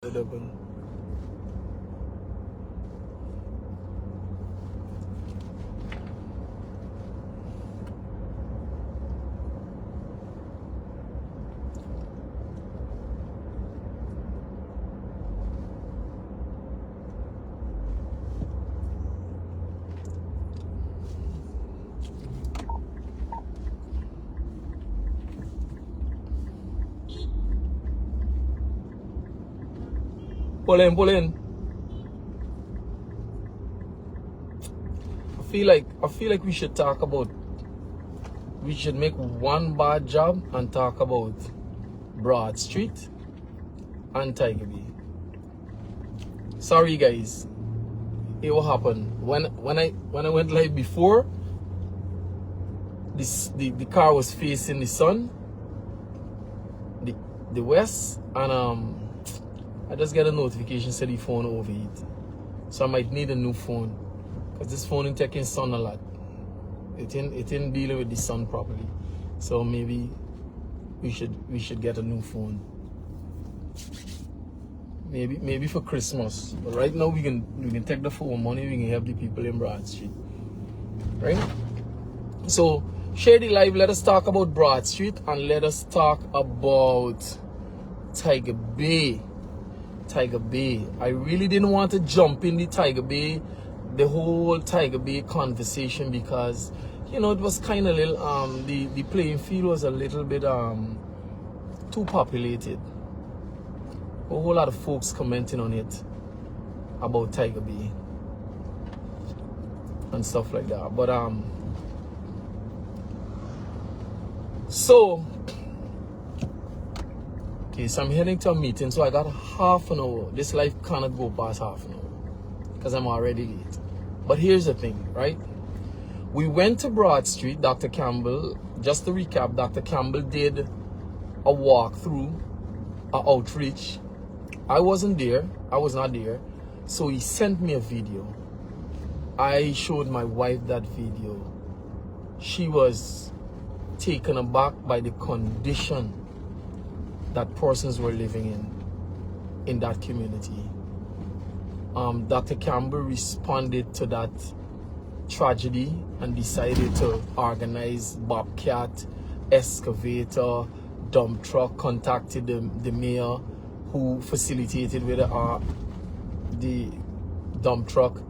Pull in. I feel like we should talk about. We should make one bad job and talk about Broad Street and Tiger Bay. Sorry guys, it will happen. When I went live before, the car was facing the sun, the west, and I just get a notification said the phone overheat. So I might need a new phone because this phone is taking sun a lot. It ain't dealing with the sun properly. So maybe we should get a new phone. Maybe for Christmas. But right now we can take the phone money, we can help the people in Broad Street. Right? So share the live, let us talk about Broad Street and let us talk about Tiger Bay. Tiger Bay. I really didn't want to jump in the whole Tiger Bay conversation because, you know, it was kind of little, the playing field was a little bit too populated. A whole lot of folks commenting on it about Tiger Bay and stuff like that. But so I'm heading to a meeting, so I got half an hour. This life cannot go past half an hour because I'm already late. But here's the thing, right? We went to Broad Street. Dr. Campbell, just to recap, Dr. Campbell did a walkthrough, an outreach. I wasn't there. I was not there. So he sent me a video. I showed my wife that video. She was taken aback by the condition that persons were living in that community. Dr. Campbell responded to that tragedy and decided to organize bobcat, excavator, dump truck, contacted the mayor who facilitated with the dump truck.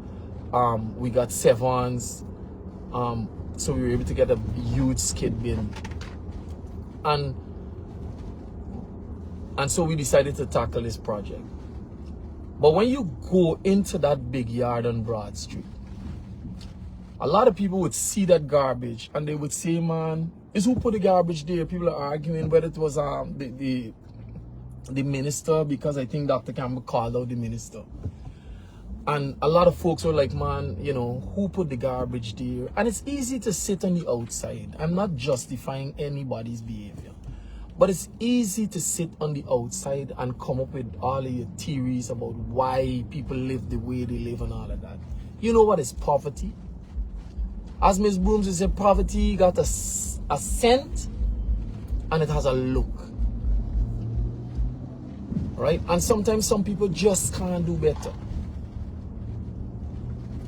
We got sevens, so we were able to get a huge skid bin. And so we decided to tackle this project. But when you go into that big yard on Broad Street, a lot of people would see that garbage and they would say, man, is who put the garbage there? People are arguing whether it was the minister, because I think Dr. Campbell called out the minister. And a lot of folks were like, man, you know, who put the garbage there? And it's easy to sit on the outside. I'm not justifying anybody's behavior. But it's easy to sit on the outside and come up with all of your theories about why people live the way they live and all of that. You know what is poverty? As Ms. Brooms said, poverty got a scent and it has a look. Right? And sometimes some people just can't do better.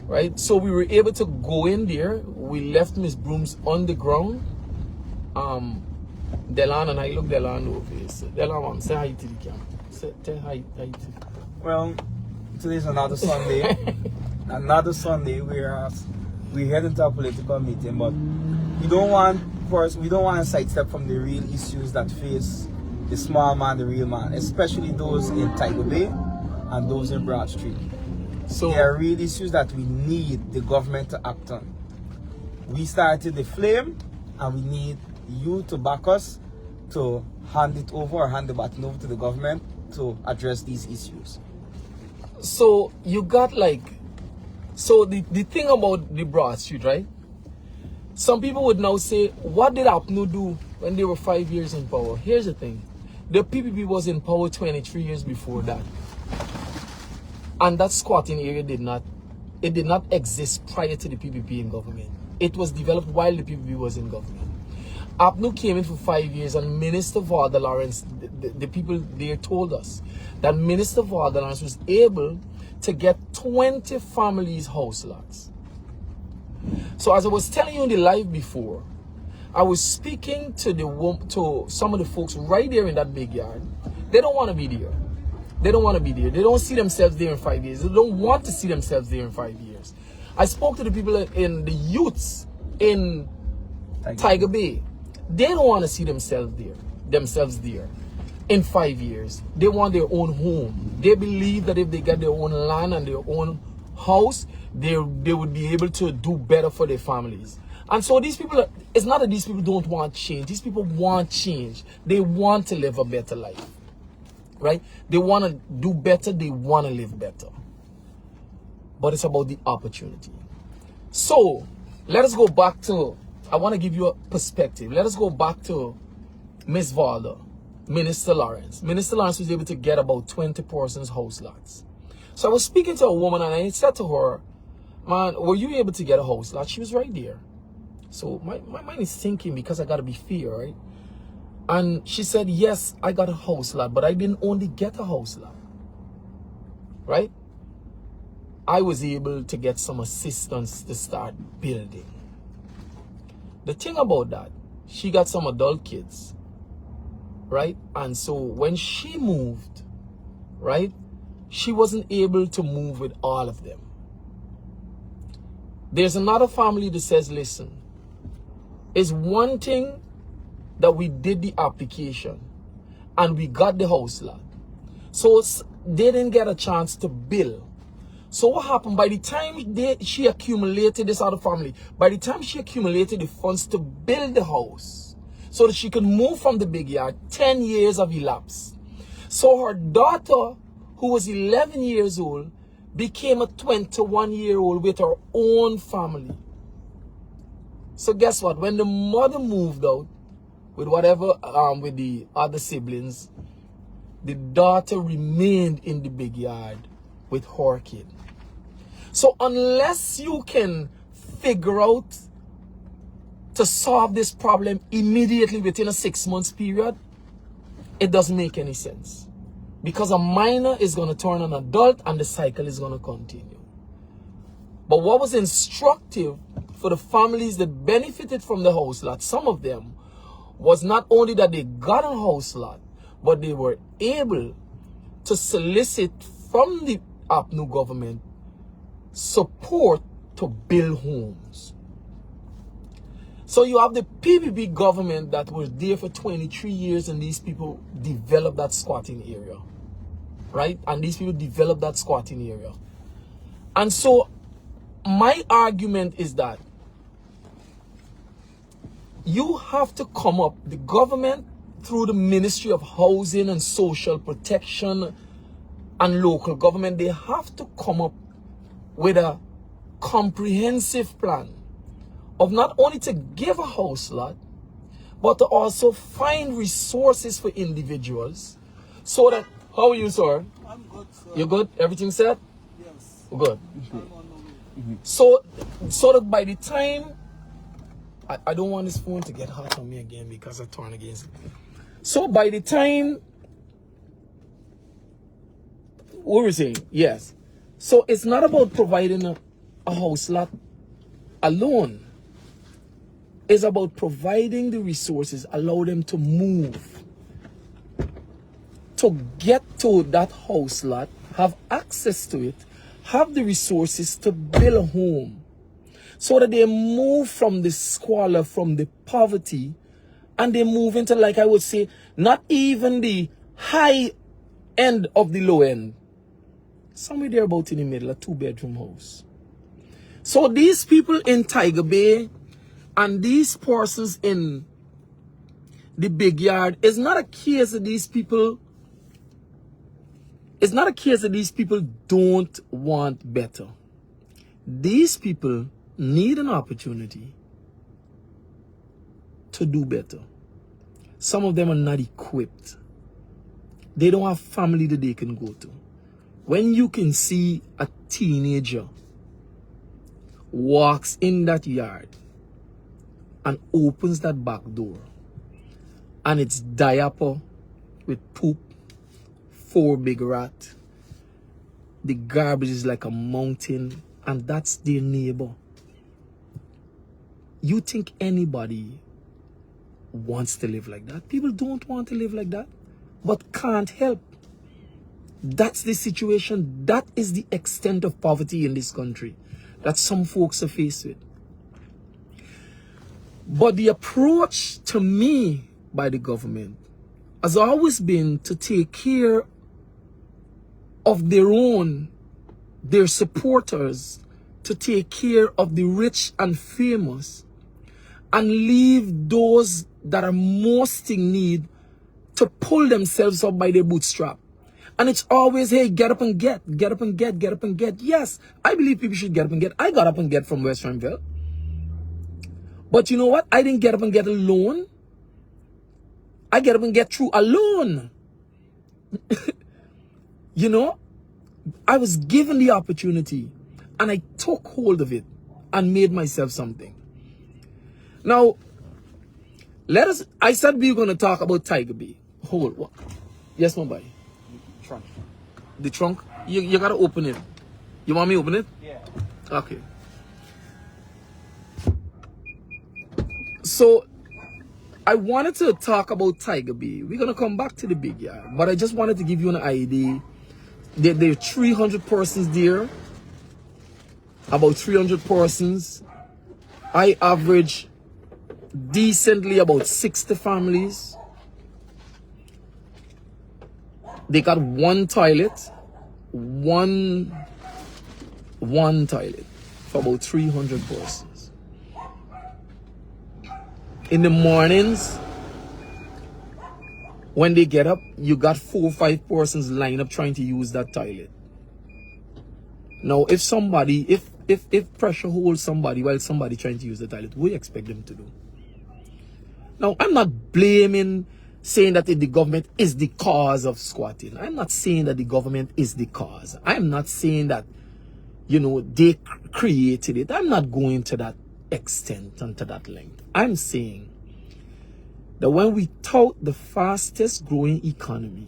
Right? So we were able to go in there. We left Ms. Brooms on the ground. Delan and I look Delan over here. Delan, say hi to the camera. Say hi to the... Well, today's another Sunday. Another Sunday we head into a political meeting, but we don't want to sidestep from the real issues that face the small man, the real man, especially those in Tiger Bay and those in Broad Street. So there are real issues that we need the government to act on. We started the flame and we need you to back us to hand it over or hand the baton over to the government to address these issues. So you got like, so the thing about the Broad Street, right? Some people would now say, what did APNU do when they were 5 years in power? Here's the thing. The PPP was in power 23 years before that. And that squatting area did not exist prior to the PPP in government. It was developed while the PPP was in government. APNU came in for 5 years, and Minister Varda Lawrence, the people there told us that Minister Varda Lawrence was able to get 20 families house lots. So as I was telling you in the live before, I was speaking to some of the folks right there in that big yard. They don't want to be there. They don't want to be there. They don't see themselves there in 5 years. They don't want to see themselves there in 5 years. I spoke to the people in the youths in Tiger Bay. They don't want to see themselves there in 5 years. They want their own home. They believe that if they get their own land and their own house, they would be able to do better for their families. And so these people, it's not that these people don't want change. These people want change. They want to live a better life, right? They want to do better. They want to live better. But it's about the opportunity. So let us go back to, I want to give you a perspective. Let us go back to Miss Varda, Minister Lawrence. Minister Lawrence was able to get about 20 persons house lots. So I was speaking to a woman and I said to her, man, were you able to get a house lot? She was right there. So my mind is thinking, because I got to be fair, right? And she said, yes, I got a house lot, but I didn't only get a house lot, right? I was able to get some assistance to start building. The thing about that, she got some adult kids, right? And so when she moved, right, she wasn't able to move with all of them. There's another family that says, listen, it's one thing that we did the application and we got the house lot. So they didn't get a chance to build. So what happened? By the time she accumulated, this other family, by the time she accumulated the funds to build the house so that she could move from the big yard, 10 years have elapsed. So her daughter, who was 11 years old, became a 21-year-old with her own family. So guess what? When the mother moved out with whatever, with the other siblings, the daughter remained in the big yard with her kid. So unless you can figure out to solve this problem immediately within a 6 months period, it doesn't make any sense. Because a minor is going to turn an adult and the cycle is going to continue. But what was instructive for the families that benefited from the house lot, some of them, was not only that they got a house lot, but they were able to solicit from the APNU government support to build homes. So you have the PPP government that was there for 23 years and these people developed that squatting area, right? And these people developed that squatting area. And so my argument is that you have to come up, the government through the Ministry of Housing and Social Protection and local government, they have to come up with a comprehensive plan of not only to give a house lot, but to also find resources for individuals so that, how are you, sir? I'm good, sir. You good? Everything set? Yes. Good. I'm on my way. So that by the time, I don't want this phone to get hot on me again because I turn against it. So by the time, what were we saying? Yes. So it's not about providing a house lot alone. It's about providing the resources, allow them to move, to get to that house lot, have access to it, have the resources to build a home, so that they move from the squalor, from the poverty, and they move into, like I would say, not even the high end of the low end. Somewhere there about in the middle, a 2-bedroom house. So these people in Tiger Bay and these persons in the big yard, it's not a case that these people, it's not a case that these people don't want better. These people need an opportunity to do better. Some of them are not equipped. They don't have family that they can go to. When you can see a teenager walks in that yard and opens that back door, and it's diaper with poop, 4 big rat. The garbage is like a mountain, and that's their neighbor. You think anybody wants to live like that? People don't want to live like that, but can't help. That's the situation. That is the extent of poverty in this country that some folks are faced with. But the approach to me by the government has always been to take care of their supporters, to take care of the rich and famous, and leave those that are most in need to pull themselves up by their bootstrap. And it's always, hey, get up and get, get up and get, get up and get. Yes, I believe people should get up and get. I got up and get from West Ramville. But you know what? I didn't get up and get alone. I get up and get through alone. You know, I was given the opportunity and I took hold of it and made myself something. Now, I said we were going to talk about Tiger Bay. Hold, what? Yes, my boy. Trunk. The trunk? You got to open it. You want me to open it? Yeah. Okay. So, I wanted to talk about Tiger Bay. We're going to come back to the big yard. But I just wanted to give you an idea. There are 300 persons there. About 300 persons. I average decently about 60 families. They got one toilet. One toilet for about 300 persons. In the mornings, when they get up, you got 4 or 5 persons lined up trying to use that toilet. Now, if pressure holds somebody while somebody trying to use the toilet, what do you expect them to do? Now, I'm not blaming, saying that the government is the cause of squatting. I'm not saying that the government is the cause. I'm not saying that, you know, they created it. I'm not going to that extent and to that length. I'm saying that when we tout the fastest growing economy,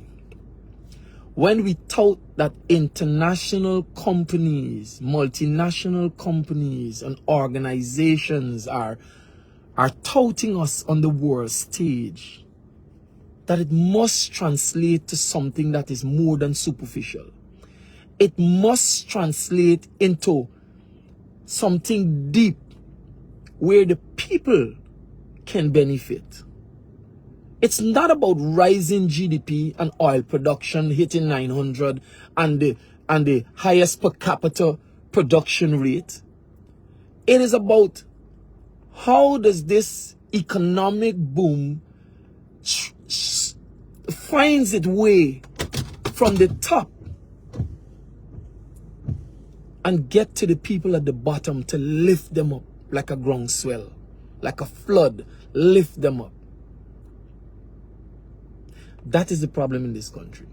when we tout that international companies, multinational companies and organizations are touting us on the world stage, that it must translate to something that is more than superficial. It must translate into something deep where the people can benefit. It's not about rising GDP and oil production hitting 900 and the highest per capita production rate. It is about how does this economic boom finds its way from the top and get to the people at the bottom to lift them up like a groundswell, like a flood, lift them up. That is the problem in this country.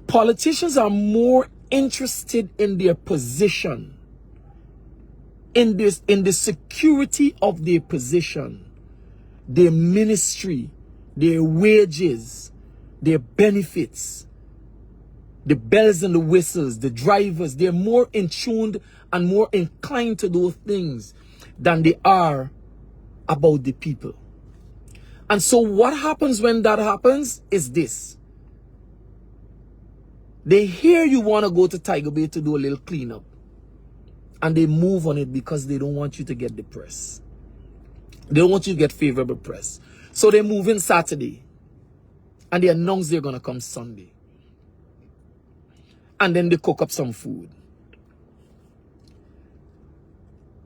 Politicians are more interested in their position, in the security of their position, their ministry, their wages, their benefits, the bells and the whistles, the drivers. They're more in tuned and more inclined to those things than they are about the people. And so what happens when that happens is this. They hear you want to go to Tiger Bay to do a little cleanup. And they move on it because they don't want you to get the press. They don't want you to get favorable press. So they move in Saturday. And they announce they're going to come Sunday. And then they cook up some food.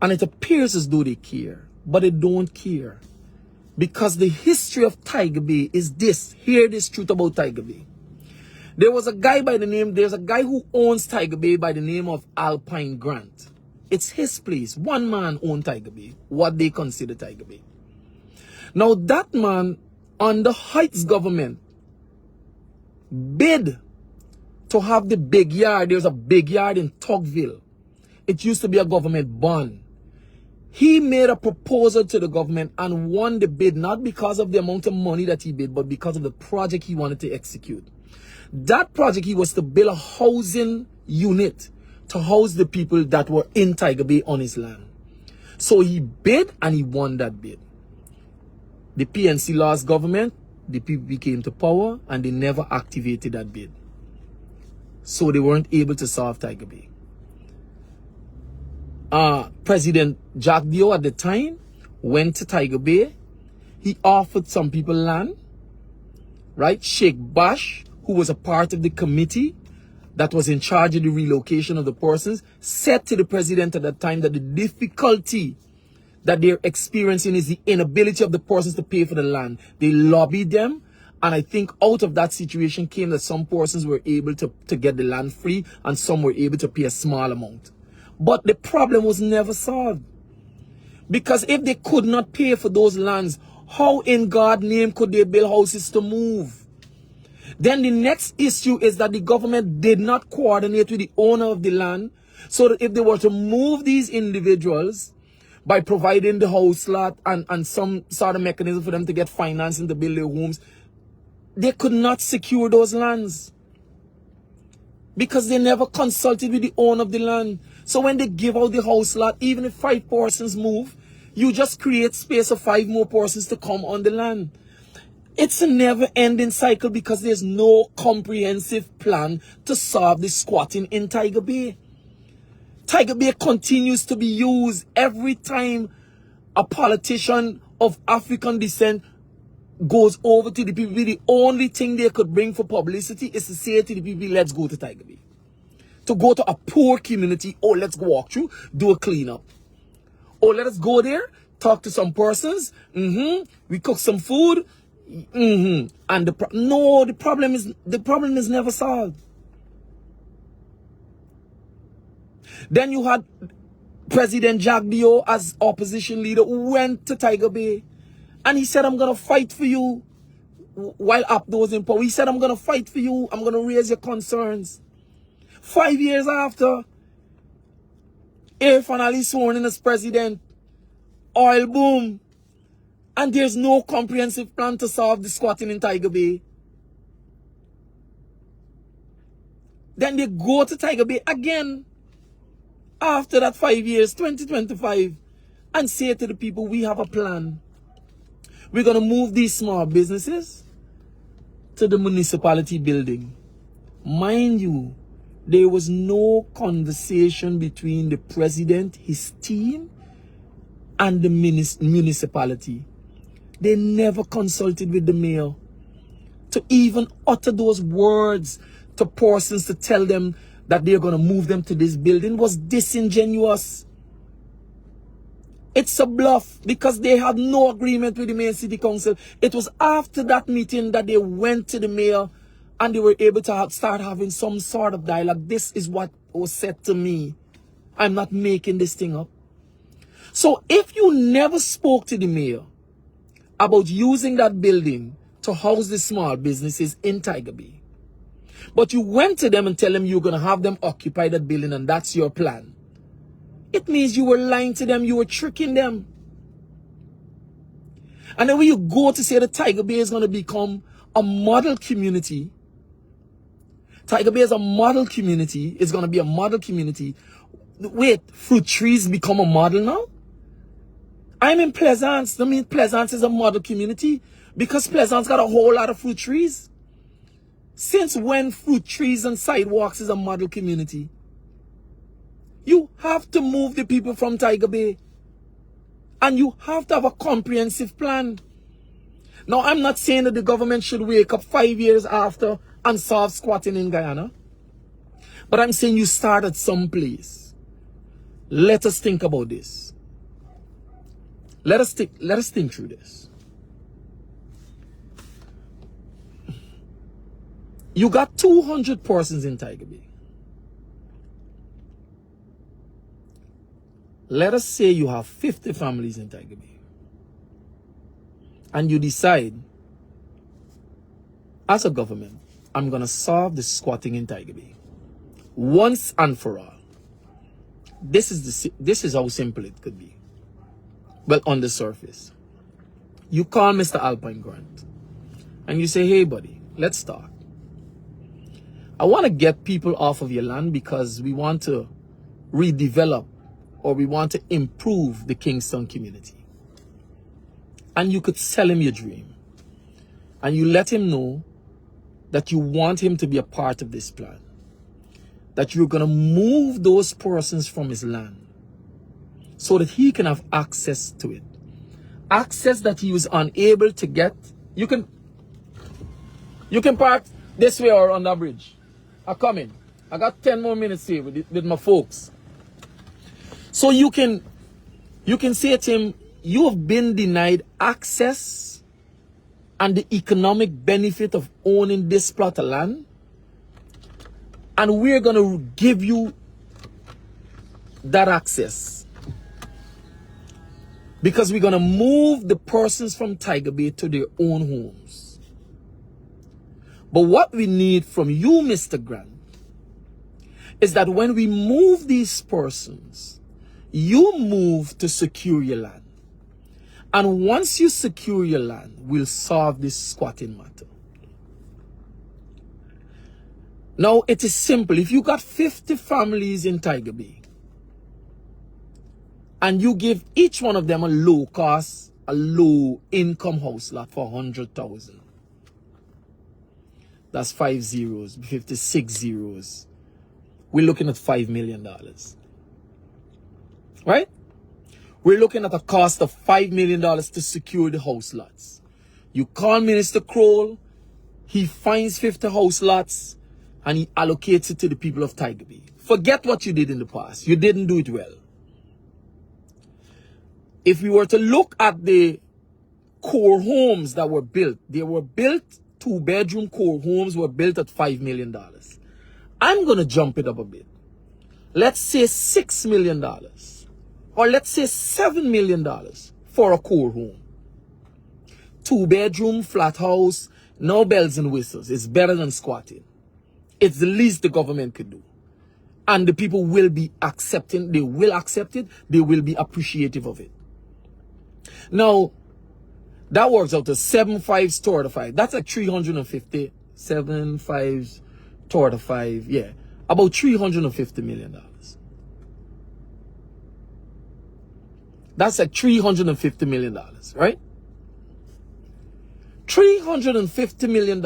And it appears as though they care. But they don't care. Because the history of Tiger Bay is this. Hear this truth about Tiger Bay. There's a guy who owns Tiger Bay by the name of Alpine Grant. It's his place. One man owned Tiger Bay. What they consider Tiger Bay. Now that man, under Heights government, bid to have the big yard. There's a big yard in Tugville. It used to be a government bond. He made a proposal to the government and won the bid, not because of the amount of money that he bid, but because of the project he wanted to execute. That project, he was to build a housing unit to house the people that were in Tiger Bay on his land. So he bid and he won that bid. The PNC lost government, the PPP came to power, and they never activated that bid. So they weren't able to solve Tiger Bay. President Jack Dio at the time went to Tiger Bay. He offered some people land, right? Sheikh Bash, who was a part of the committee that was in charge of the relocation of the persons, said to the president at that time that the difficulty that they're experiencing is the inability of the persons to pay for the land. They lobbied them, and I think out of that situation came that some persons were able to get the land free and some were able to pay a small amount. But the problem was never solved. Because if they could not pay for those lands, how in God's name could they build houses to move? Then the next issue is that the government did not coordinate with the owner of the land, so that if they were to move these individuals by providing the house lot and some sort of mechanism for them to get financing to build their homes, they could not secure those lands. Because they never consulted with the owner of the land. So when they give out the house lot, even if 5 persons move, you just create space for 5 more persons to come on the land. It's a never-ending cycle because there's no comprehensive plan to solve the squatting in Tiger Bay. Tiger Bay continues to be used every time a politician of African descent goes over to the PPP. The only thing they could bring for publicity is to say to the PPP, let's go to Tiger Bay. To go to a poor community, oh, let's go walk through, do a cleanup. Oh, let us go there, talk to some persons, we cook some food, and the problem is never solved. Then you had President Jack Dio as opposition leader who went to Tiger Bay, and he said, I'm going to fight for you while Abdo was in power. He said, I'm going to fight for you, I'm going to raise your concerns. 5 years after, Irfan Ali sworn in as president, oil boom, and there's no comprehensive plan to solve the squatting in Tiger Bay. Then they go to Tiger Bay again, after that 5 years, 2025, and say to the people, we have a plan. We're going to move these small businesses to the municipality building. Mind you, there was no conversation between the president, his team, and the municipality. They never consulted with the mayor to even utter those words to persons to tell them that they're going to move them to this building was disingenuous. It's a bluff because they had no agreement with the mayor city council. It was after that meeting that they went to the mayor and they were able to start having some sort of dialogue. This is what was said to me. I'm not making this thing up. So if you never spoke to the mayor about using that building to house the small businesses in Tiger Bay, but you went to them and tell them you're going to have them occupy that building and that's your plan, it means you were lying to them, you were tricking them. And then when you go to say that Tiger Bay is going to become a model community, Tiger Bay is a model community, it's going to be a model community. Wait, fruit trees become a model now? I'm in Pleasance. I mean, Pleasance is a model community because Pleasance got a whole lot of fruit trees. Since when fruit trees and sidewalks is a model community? You have to move the people from Tiger Bay. And you have to have a comprehensive plan. Now, I'm not saying that the government should wake up 5 years after and solve squatting in Guyana. But I'm saying you start at some place. Let us think about this. Let us think through this. You got 200 persons in Tiger Bay. Let us say you have 50 families in Tiger Bay. And you decide, as a government, I'm going to solve the squatting in Tiger Bay. Once and for all. This is how simple it could be. Well, on the surface. You call Mr. Alpine Grant and you say, hey, buddy, let's talk. I want to get people off of your land because we want to redevelop or we want to improve the Kingston community. And you could sell him your dream. And you let him know that you want him to be a part of this plan. That you're going to move those persons from his land so that he can have access to it. Access that he was unable to get. You can park this way or on that bridge. I come in. I got 10 more minutes here with my folks. So you can say to him, you have been denied access and the economic benefit of owning this plot of land. And we're going to give you that access. Because we're going to move the persons from Tiger Bay to their own homes. But what we need from you, Mr. Grant, is that when we move these persons, you move to secure your land. And once you secure your land, we'll solve this squatting matter. Now, it is simple. If you got 50 families in Tiger Bay, and you give each one of them a low cost, a low income house lot for 100,000. That's 5 zeros, 56 zeros. We're looking at $5 million. Right? We're looking at a cost of $5 million to secure the house lots. You call Minister Kroll, he finds 50 house lots, and he allocates it to the people of Tiger Bay. Forget what you did in the past. You didn't do it well. If we were to look at the core homes that were built, they were built, 2-bedroom core homes were built at $5 million. I'm going to jump it up a bit. Let's say $6 million. Or let's say $7 million for a core home. 2-bedroom, flat house, no bells and whistles. It's better than squatting. It's the least the government could do. And the people will be accepting, they will accept it, they will be appreciative of it. Now, that works out to 7.5 toward the 5. That's like 350, 7.5 toward the 5, yeah. About $350 million. That's like $350 million, right? $350 million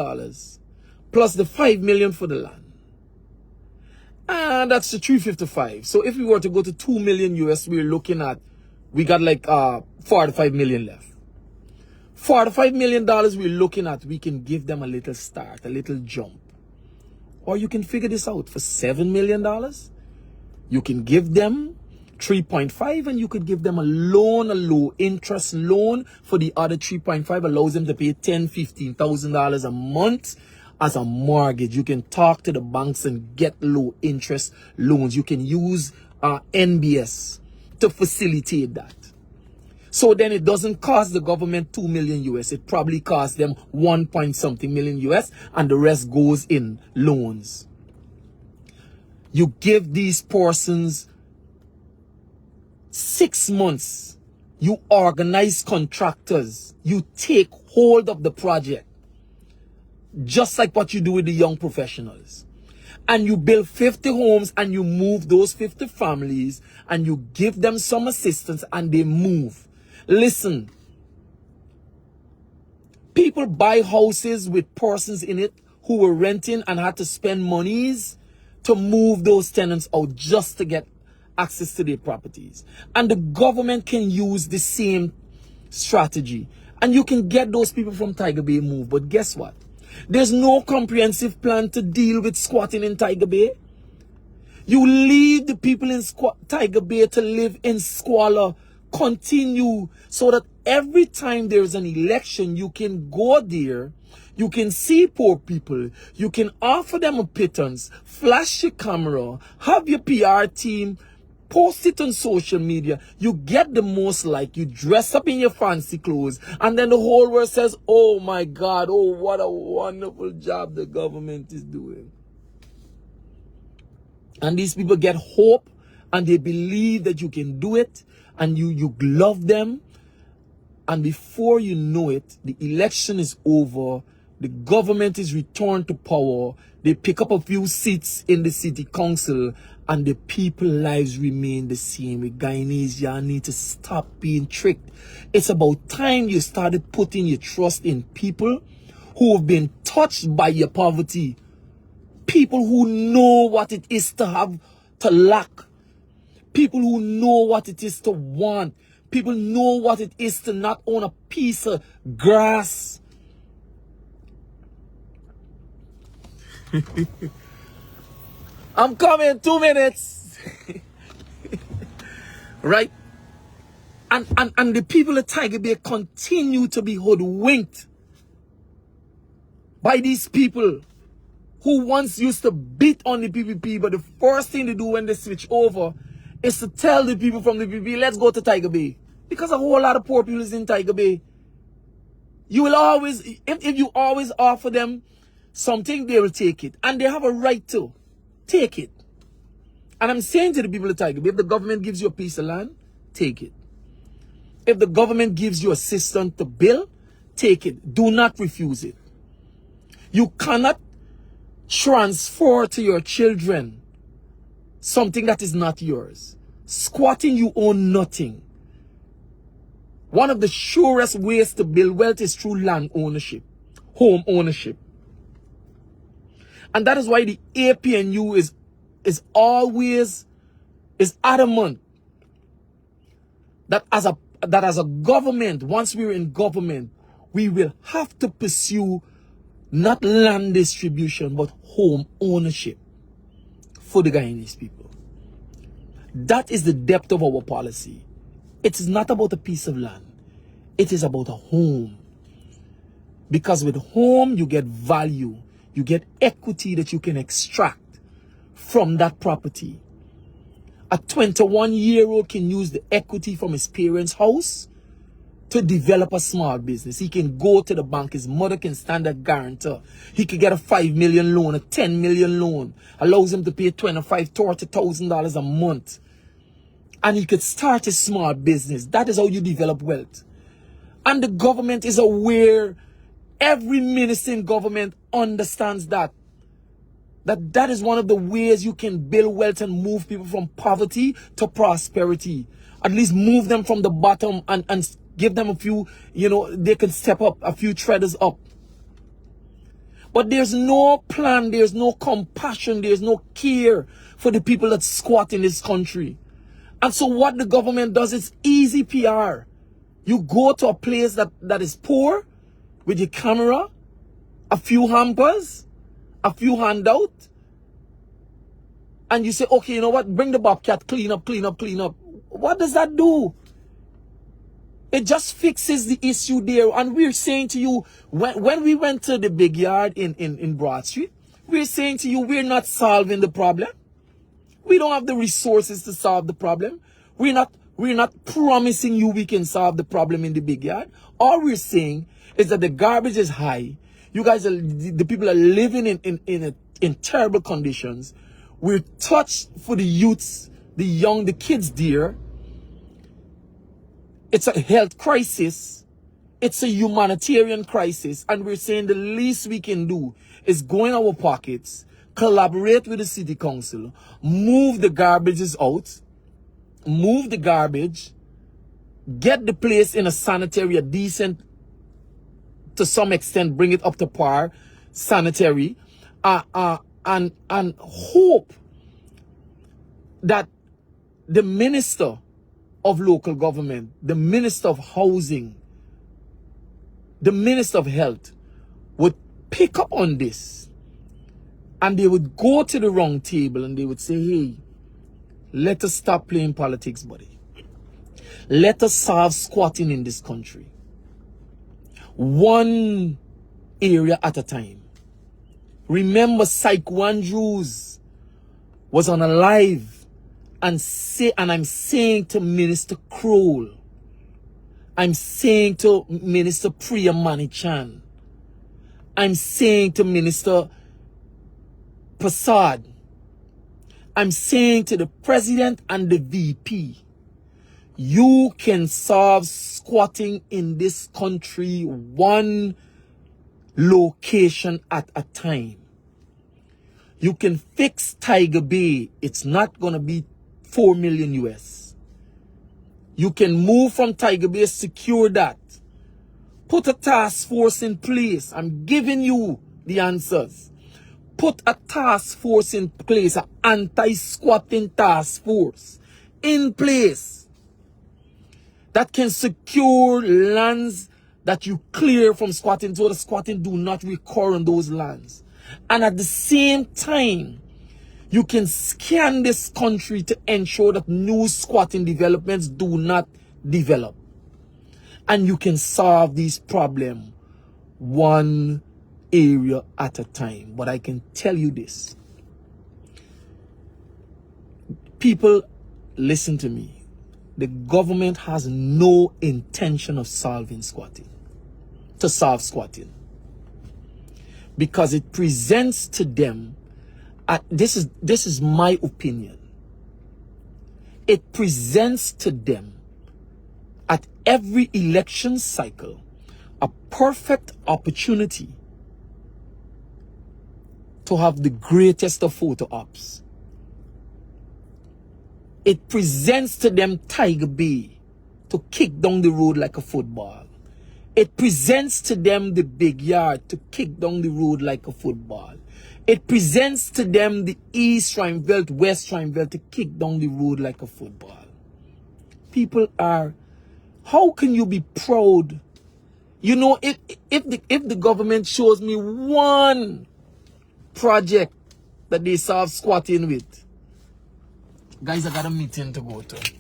plus the $5 million for the land. And that's the 355. So if we were to go to 2 million US, we're looking at, we got like 45 million left. $45 million we're looking at, we can give them a little start, a little jump. Or you can figure this out for $7 million. You can give them 3.5 and you could give them a loan, a low interest loan for the other 3.5, allows them to pay $10,000, $15,000 a month as a mortgage. You can talk to the banks and get low interest loans. You can use NBS to facilitate that. So then it doesn't cost the government 2 million US. It probably costs them 1 point something million US, and the rest goes in loans. You give these persons 6 months. You organize contractors. You take hold of the project. Just like what you do with the young professionals. And you build 50 homes and you move those 50 families and you give them some assistance and they move. Listen, people buy houses with persons in it who were renting and had to spend monies to move those tenants out just to get access to their properties. And the government can use the same strategy. And you can get those people from Tiger Bay moved. But guess what? There's no comprehensive plan to deal with squatting in Tiger Bay. You leave the people in Tiger Bay to live in squalor. Continue so that every time there's an election, you can go there, you can see poor people, you can offer them a pittance, flash your camera, have your PR team, post it on social media, you get the most like, you dress up in your fancy clothes, and then the whole world says, oh my God, oh what a wonderful job the government is doing. And these people get hope and they believe that you can do it. And you love them And before you know it, the election is over. The government is returned to power. They pick up a few seats in the city council, and the people's lives remain the same. With Guyanese, you need to stop being tricked. It's about time you started putting your trust in people who have been touched by your poverty. People who know what it is to have, to lack. People who know what it is to want. People know what it is to not own a piece of grass. I'm coming, 2 minutes. Right? And the people of Tiger Bay continue to be hoodwinked by these people who once used to beat on the PPP, but the first thing they do when they switch over is to tell the people from the PPP, let's go to Tiger Bay. Because a whole lot of poor people is in Tiger Bay. You will always, if you always offer them something, they will take it. And they have a right to take it. And I'm saying to the people of Tiger Bay, if the government gives you a piece of land, take it. If the government gives you assistance to build, take it. Do not refuse it. You cannot transfer to your children something that is not yours. Squatting, you own nothing. One of the surest ways to build wealth is through land ownership, home ownership. And that is why the APNU is always adamant that as a government, once we're in government, we will have to pursue not land distribution, but home ownership for the Guyanese people. That is the depth of our policy. It is not about a piece of land. It is about a home. Because with home, you get value. You get equity that you can extract from that property. A 21-year-old can use the equity from his parents' house to develop a small business. He can go to the bank. His mother can stand a guarantor. He could get a 5 million loan, a 10 million loan. Allows him to pay $25,000, $30,000 a month. And he could start a small business. That is how you develop wealth. And the government is aware. Every minister in government understands that. That is one of the ways you can build wealth and move people from poverty to prosperity. At least move them from the bottom and give them a few, they can step up, a few treaders up. But there's no plan, there's no compassion, there's no care for the people that squat in this country. And so what the government does is easy PR. You go to a place that is poor with your camera, a few hampers, a few handouts, and you say, okay, you know what? Bring the bobcat, clean up, clean up, clean up. What does that do? It just fixes the issue there. And we're saying to you, when we went to the big yard in Broad Street, we're saying to you, we're not solving the problem. We don't have the resources to solve the problem. We're not promising you we can solve the problem in the big yard. All we're saying is that the garbage is high. You guys the people are living in terrible conditions. We're touched for the youths, the kids there. It's a health crisis. It's a humanitarian crisis. And we're saying the least we can do is go in our pockets, collaborate with the city council, move the garbages out, move the garbage, get the place in a sanitary, a decent, to some extent, bring it up to par, sanitary, and hope that the minister of local government, the minister of housing, the minister of health would pick up on this, and they would go to the round table and they would say, hey, let us stop playing politics, buddy. Let us solve squatting in this country. One area at a time. Remember, Saiku Andrews was on a live and I'm saying to Minister Kroll, I'm saying to Minister Priya Manichan, I'm saying to Minister Prasad, I'm saying to the President and the VP, You can solve squatting in this country one location at a time. You can fix Tiger Bay. It's not going to be 4 million US. You can move from Tiger Bay, secure that. Put a task force in place. I'm giving you the answers. Put a task force in place, an anti-squatting task force in place that can secure lands that you clear from squatting so the squatting do not recur on those lands. And at the same time, you can scan this country to ensure that new squatting developments do not develop. And you can solve these problems one area at a time. But I can tell you this. People, listen to me. The government has no intention of solving squatting. To solve squatting. Because it presents to them, this is my opinion. It presents to them at every election cycle a perfect opportunity to have the greatest of photo ops. It presents to them Tiger Bay to kick down the road like a football. It presents to them the big yard to kick down the road like a football. It presents to them the East Shrine Belt, West Shrine Belt to kick down the road like a football. People are, how can you be proud? You know, if the government shows me one project that they solve squatting with, guys, I got a meeting to go to.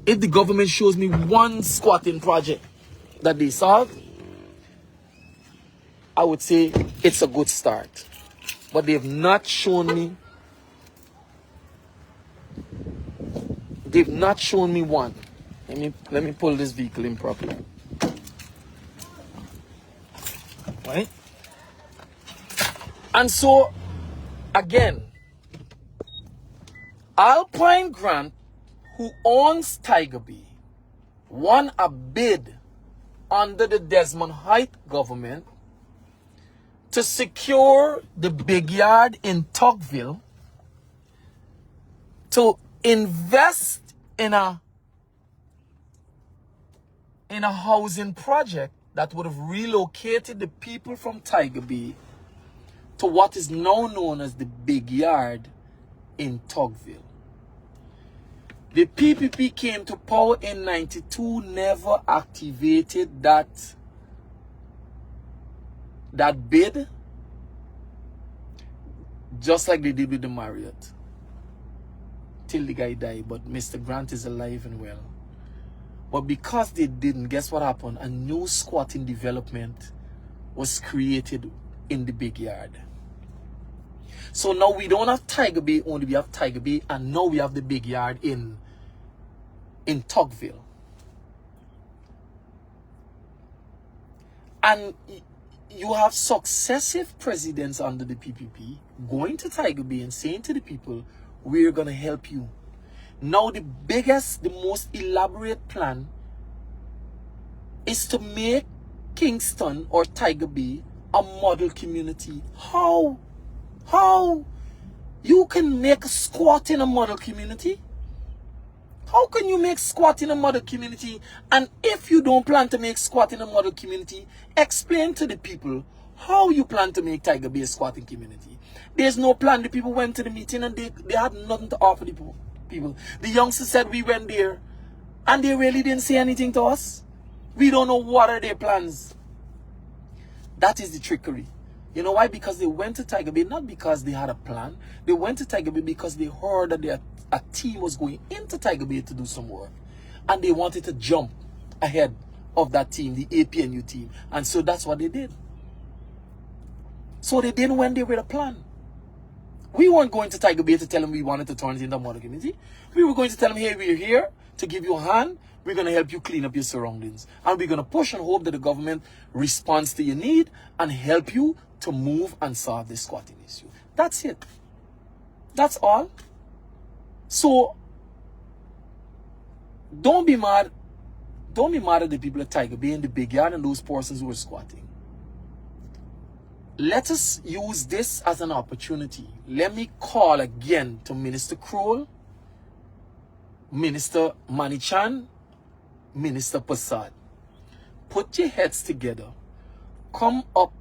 If the government shows me one squatting project that they solve, I would say it's a good start. But they've not shown me. They've not shown me one. Let me pull this vehicle in properly. Right? And so, again, Alpine Grant, who owns Tiger Bay, won a bid under the Desmond Height government to secure the big yard in Tocqueville, to invest in a housing project that would have relocated the people from Tiger Bay to what is now known as the big yard in Tocqueville. The PPP came to power in 92, never activated that bid, just like they did with the Marriott, till the guy died. But Mr. Grant is alive and well. But because they didn't, guess what happened? A new squatting development was created in the big yard. So now we don't have Tiger Bay only, we have Tiger Bay, and now we have the big yard in Tocqueville. And you have successive presidents under the PPP going to Tiger Bay and saying to the people, we're going to help you. Now the biggest, the most elaborate plan is to make Kingston or Tiger Bay a model community. How? You can make squatting a model community? How can you make squatting a model community? And if you don't plan to make squatting a model community, explain to the people how you plan to make Tiger Bay a squatting community. There's no plan. The people went to the meeting and they had nothing to offer the people. The youngsters said we went there and they really didn't say anything to us. We don't know what are their plans. That is the trickery. You know why? Because they went to Tiger Bay, not because they had a plan. They went to Tiger Bay because they heard that a team was going into Tiger Bay to do some work. And they wanted to jump ahead of that team, the APNU team. And so that's what they did. So they didn't went there with a plan. We weren't going to Tiger Bay to tell them we wanted to turn it into a model community. We were going to tell them, hey, we're here to give you a hand. We're going to help you clean up your surroundings. And we're going to push and hope that the government responds to your need and help you to move and solve the squatting issue. That's it. That's all. So, don't be mad. Don't be mad at the people at Tiger Bay in the big yard and those persons who are squatting. Let us use this as an opportunity. Let me call again to Minister Kroll, Minister Manichan, Minister Passad. Put your heads together. Come up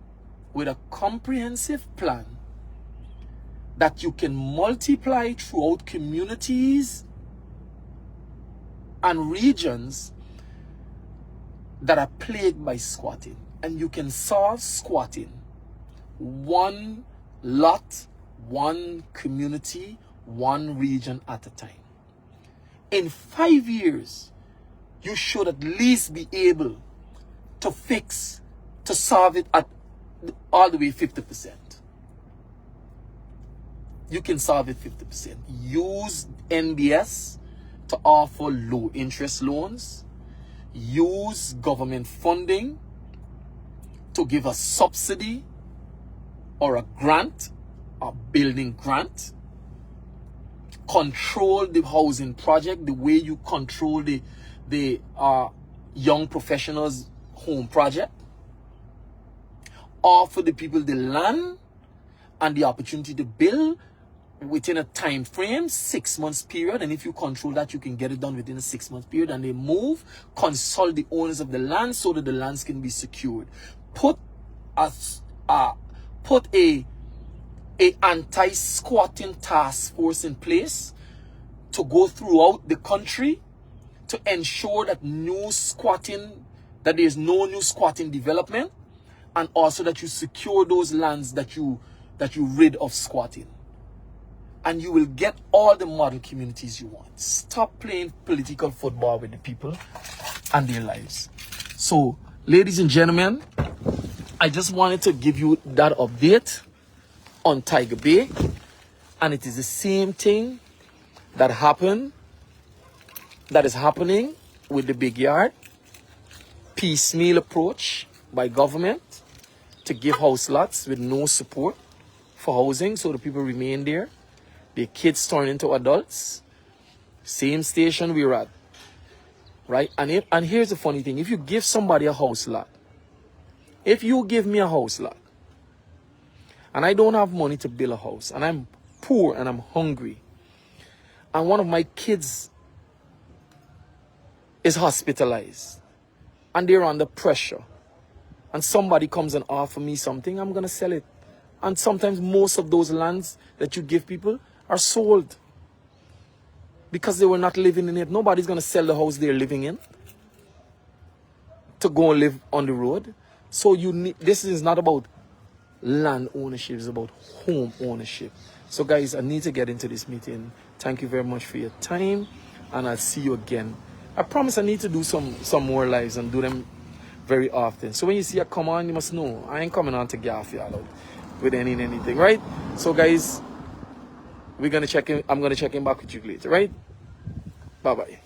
with a comprehensive plan that you can multiply throughout communities and regions that are plagued by squatting. And you can solve squatting one lot, one community, one region at a time. In 5 years, you should at least be able to solve it at all the way 50%. You can solve it 50%. Use NBS to offer low interest loans. Use government funding to give a subsidy or a grant, a building grant. Control the housing project the way you control the young professionals home project. Offer the people the land and the opportunity to build within a time frame, 6 months period. And if you control that, you can get it done within a 6 month period. And they move, consult the owners of the land so that the lands can be secured. Put a anti-squatting task force in place to go throughout the country to ensure that there's no new squatting development, and also that you secure those lands that you rid of squatting. And you will get all the model communities you want. Stop playing political football with the people and their lives. So, ladies and gentlemen, I just wanted to give you that update on Tiger Bay. And it is the same thing that is happening with the big yard. Piecemeal approach by government to give house lots with no support for housing, so the people remain there. Their kids turn into adults. Same station we're at, right? And here's the funny thing: if you give somebody a house lot, if you give me a house lot, and I don't have money to build a house, and I'm poor and I'm hungry, and one of my kids is hospitalized, and they're under pressure, and somebody comes and offer me something, I'm gonna sell it. And sometimes most of those lands that you give people are sold because they were not living in it. Nobody's gonna sell the house they're living in to go and live on the road. So this is not about land ownership, it's about home ownership. So guys, I need to get into this meeting. Thank you very much for your time, and I'll see you again. I promise I need to do some more lives and do them very often. So when you see I come on, you must know I ain't coming on to gaff y'all out with anything, right? So guys, I'm gonna check in back with you later, right? Bye bye.